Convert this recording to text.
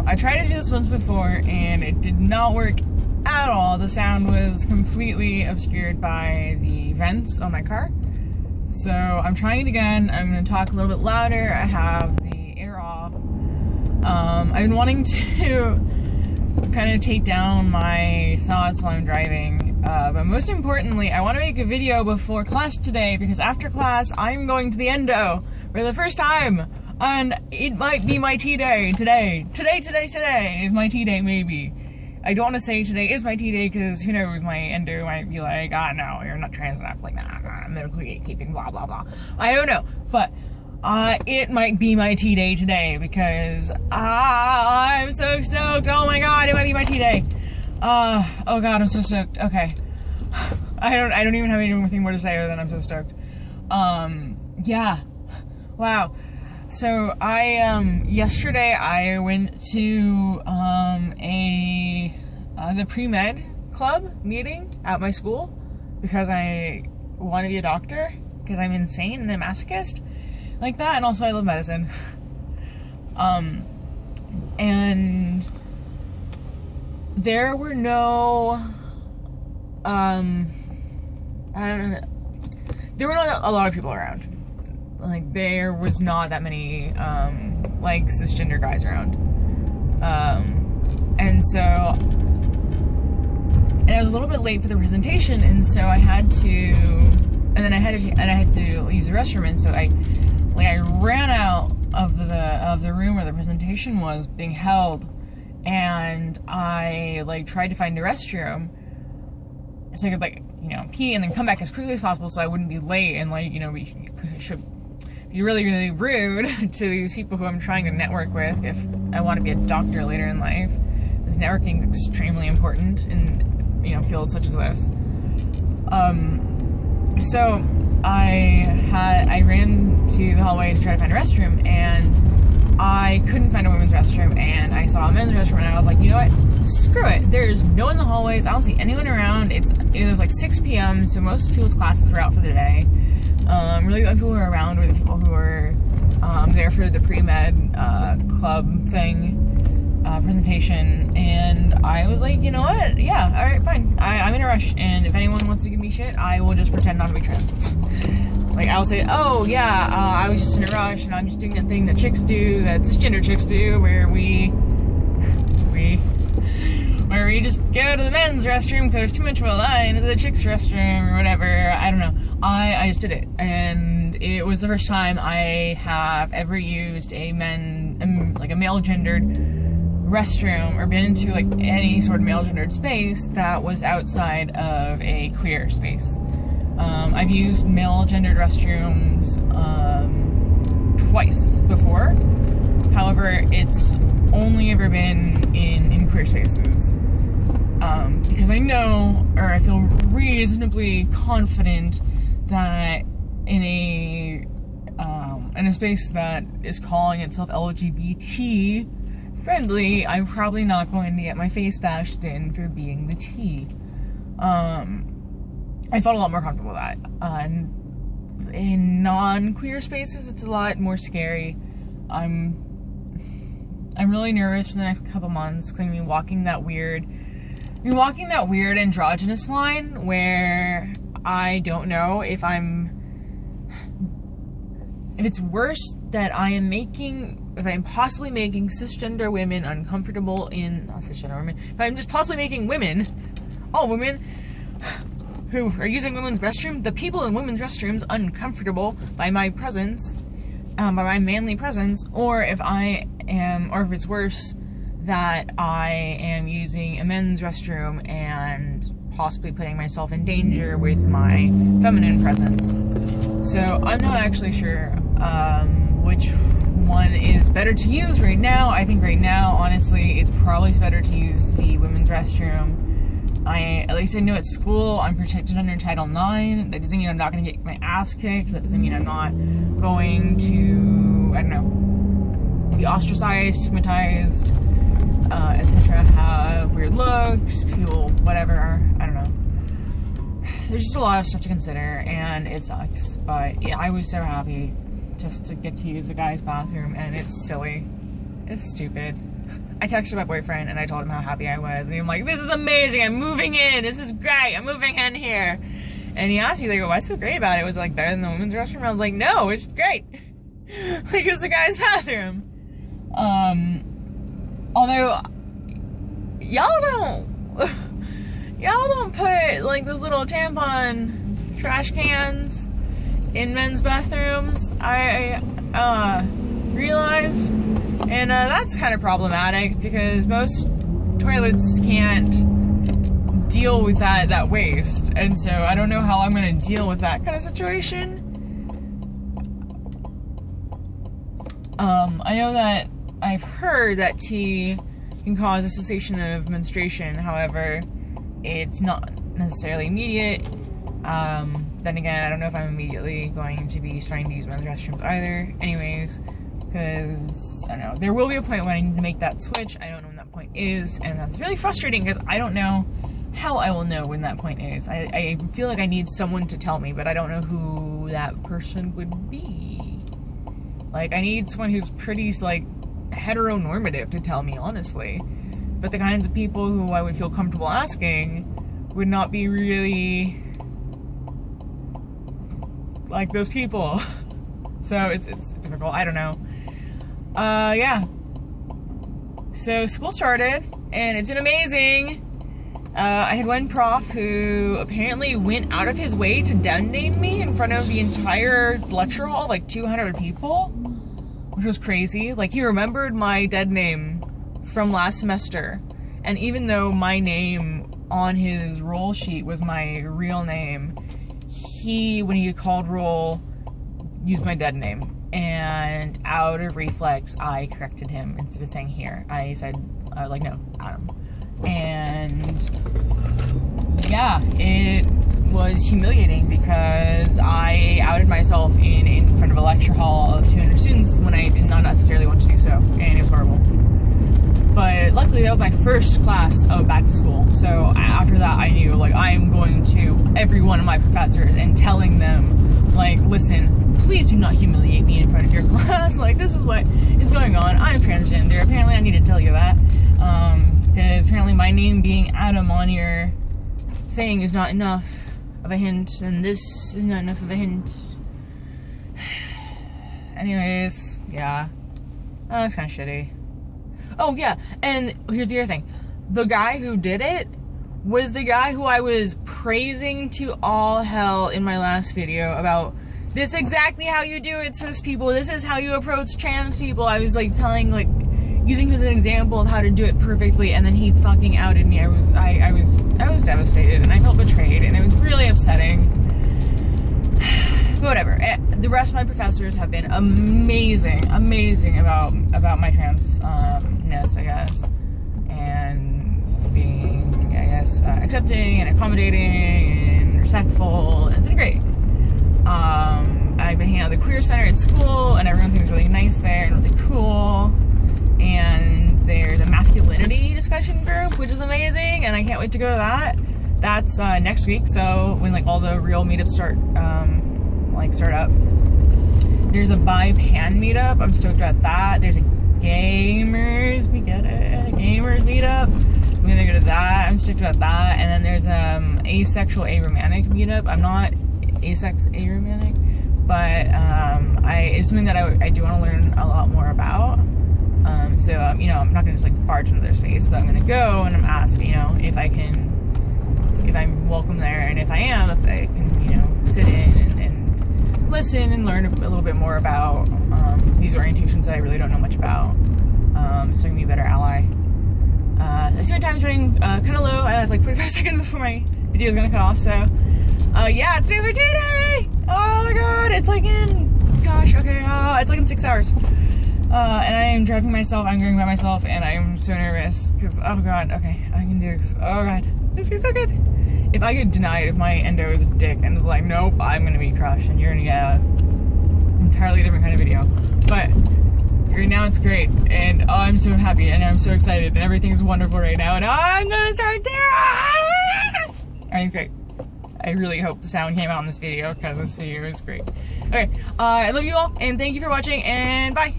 I tried to do this once before and it did not work at all. The sound was completely obscured by the vents on my car. So I'm trying it again. I'm going to talk a little bit louder. I have the air off. I've been wanting to kind of take down my thoughts while I'm driving. But most importantly, I want to make a video before class today because after class, I'm going to the endo for the first time. And it might be my tea day today. Today is my tea day, maybe. I don't want to say today is my tea day because who knows, my endo might be like, no, you're not trans enough. Like, nah, I'm medical gatekeeping, blah, blah, blah. I don't know. But it might be my tea day today because I'm so stoked. Oh my god, it might be my tea day. Oh god, I'm so stoked. Okay. I don't even have anything more to say other than I'm so stoked. Yeah. Wow. So yesterday I went to the pre-med club meeting at my school because I want to be a doctor because I'm insane and a masochist like that, and also I love medicine. And there were no there were not a lot of people around. Like, there was not that many, like, cisgender guys around. And I was a little bit late for the presentation, and so I had to use the restroom, and so I ran out of the room where the presentation was being held, and I, like, tried to find a restroom so I could, like, pee and then come back as quickly as possible so I wouldn't be late and, like, we should be really, really rude to these people who I'm trying to network with if I want to be a doctor later in life. This networking is extremely important in, fields such as this. So I ran to the hallway to try to find a restroom, and I couldn't find a women's restroom, and I saw a men's restroom, and I was like, you know what? Screw it. There's no one in the hallways. I don't see anyone around. It was like 6 p.m., so most people's classes were out for the day. Really the only people who were around were the people who were there for the pre-med club thing, presentation, and I was like, you know what? Yeah, alright, fine. I'm in a rush, and if anyone wants to give me shit, I will just pretend not to be trans. Like, I'll say, oh, yeah, I was just in a rush, and I'm just doing that thing that chicks do, that cisgender chicks do, where we just go to the men's restroom because there's too much of a line to the chicks' restroom or whatever. I don't know. I just did it, and it was the first time I have ever used a male-gendered restroom or been into like any sort of male-gendered space that was outside of a queer space. I've used male-gendered restrooms twice before. However, it's only ever been in queer spaces. Because I know, or I feel reasonably confident that in a space that is calling itself LGBT friendly, I'm probably not going to get my face bashed in for being the T. I felt a lot more comfortable with that. In non-queer spaces, it's a lot more scary. I'm really nervous for the next couple months because I'm gonna be walking that weird androgynous line where I don't know if it's worse that if I'm possibly making cisgender women uncomfortable if I'm just possibly making all women who are using women's restroom, the people in women's restrooms uncomfortable by my presence, by my manly presence, or if it's worse that I am using a men's restroom and possibly putting myself in danger with my feminine presence. So I'm not actually sure which one is better to use right now. I think right now, honestly, it's probably better to use the women's restroom. At least I know at school I'm protected under Title IX. That doesn't mean I'm not going to get my ass kicked. That doesn't mean I'm not going to, be ostracized, stigmatized, etc., have weird looks, people, whatever, I don't know. There's just a lot of stuff to consider, and it sucks, but yeah, I was so happy just to get to use the guy's bathroom, and it's silly. It's stupid. I texted my boyfriend and I told him how happy I was. And I'm like, this is amazing. I'm moving in. This is great. I'm moving in here. And he asked me, like, what's so great about it? Was it like better than the women's restroom? I was like, no, it's great. Like, it was the guy's bathroom. Although, y'all don't put, like, those little tampon trash cans in men's bathrooms. I realized, and that's kind of problematic because most toilets can't deal with that waste, and so I don't know how I'm going to deal with that kind of situation. I know that I've heard that tea can cause a cessation of menstruation, however, it's not necessarily immediate. Then again, I don't know if I'm immediately going to be starting to use men's restrooms either. Anyways, because, I don't know, there will be a point when I need to make that switch. I don't know when that point is, and that's really frustrating because I don't know how I will know when that point is. I feel like I need someone to tell me, but I don't know who that person would be. Like, I need someone who's pretty, like, heteronormative to tell me, honestly. But the kinds of people who I would feel comfortable asking would not be really like those people. So it's difficult. I don't know. Yeah. So school started, and it's been amazing. I had one prof who apparently went out of his way to dead name me in front of the entire lecture hall, like 200 people, which was crazy. Like, he remembered my dead name from last semester, and even though my name on his roll sheet was my real name, he, when he called roll, used my dead name, and out of reflex, I corrected him. Instead of saying here, I said, like, no, Adam. And yeah, it was humiliating because I outed myself in front of a lecture hall of 200 students when I did not necessarily want to do so, and it was horrible. But luckily, that was my first class of back to school. So after that, I knew, like, I am going to every one of my professors and telling them, like, listen, please do not humiliate me in front of your class. Like, this is what is going on. I'm transgender. Apparently, I need to tell you that. Because apparently my name being Adam on your thing is not enough of a hint, and this is not enough of a hint. Anyways, yeah. Oh, it's kind of shitty. Oh, yeah, and here's the other thing. The guy who did it was the guy who I was praising to all hell in my last video about, this is exactly how you do it, cis people. This is how you approach trans people. I was, like, telling, like, using him as an example of how to do it perfectly, and then he fucking outed me. I was devastated, and I felt betrayed, and it was really upsetting. But whatever. The rest of my professors have been amazing about my transness, I guess, and being, I guess, accepting and accommodating and respectful. It's been great. I've been hanging out at the Queer Center at school, and everyone seems really nice there and really cool. And there's a masculinity discussion group, which is amazing, and I can't wait to go to that. That's next week, so when, like, all the real meetups start up. There's a bi-pan meetup. I'm stoked about that. There's a gamers, gamers meetup. I'm gonna go to that. I'm stoked about that. And then there's asexual aromantic meetup. I'm not asex aromantic, but it's something that I do want to learn a lot more about. So, you know, I'm not going to just, like, barge into their space, but I'm going to go and I'm asked, you know, if I'm welcome there, and if I am, if I can, you know, sit in and listen and learn a little bit more about these orientations that I really don't know much about, so I can be a better ally. I see my time's running kind of low. I have, like, 45 seconds before my video is going to cut off, so, yeah, today's my day! Oh my god, it's like it's like in 6 hours. And I am driving myself, I'm going by myself, and I am so nervous, because, oh god, okay, I can do this. Oh god, this feels so good. If I get denied, if my endo is a dick, and is like, nope, I'm gonna be crushed, and you're gonna get an entirely different kind of video. But, right now it's great, and oh, I'm so happy, and I'm so excited, and everything's wonderful right now, and I'm gonna start there! Everything's great. I really hope the sound came out in this video, because this video is great. Okay, I love you all, and thank you for watching, and bye!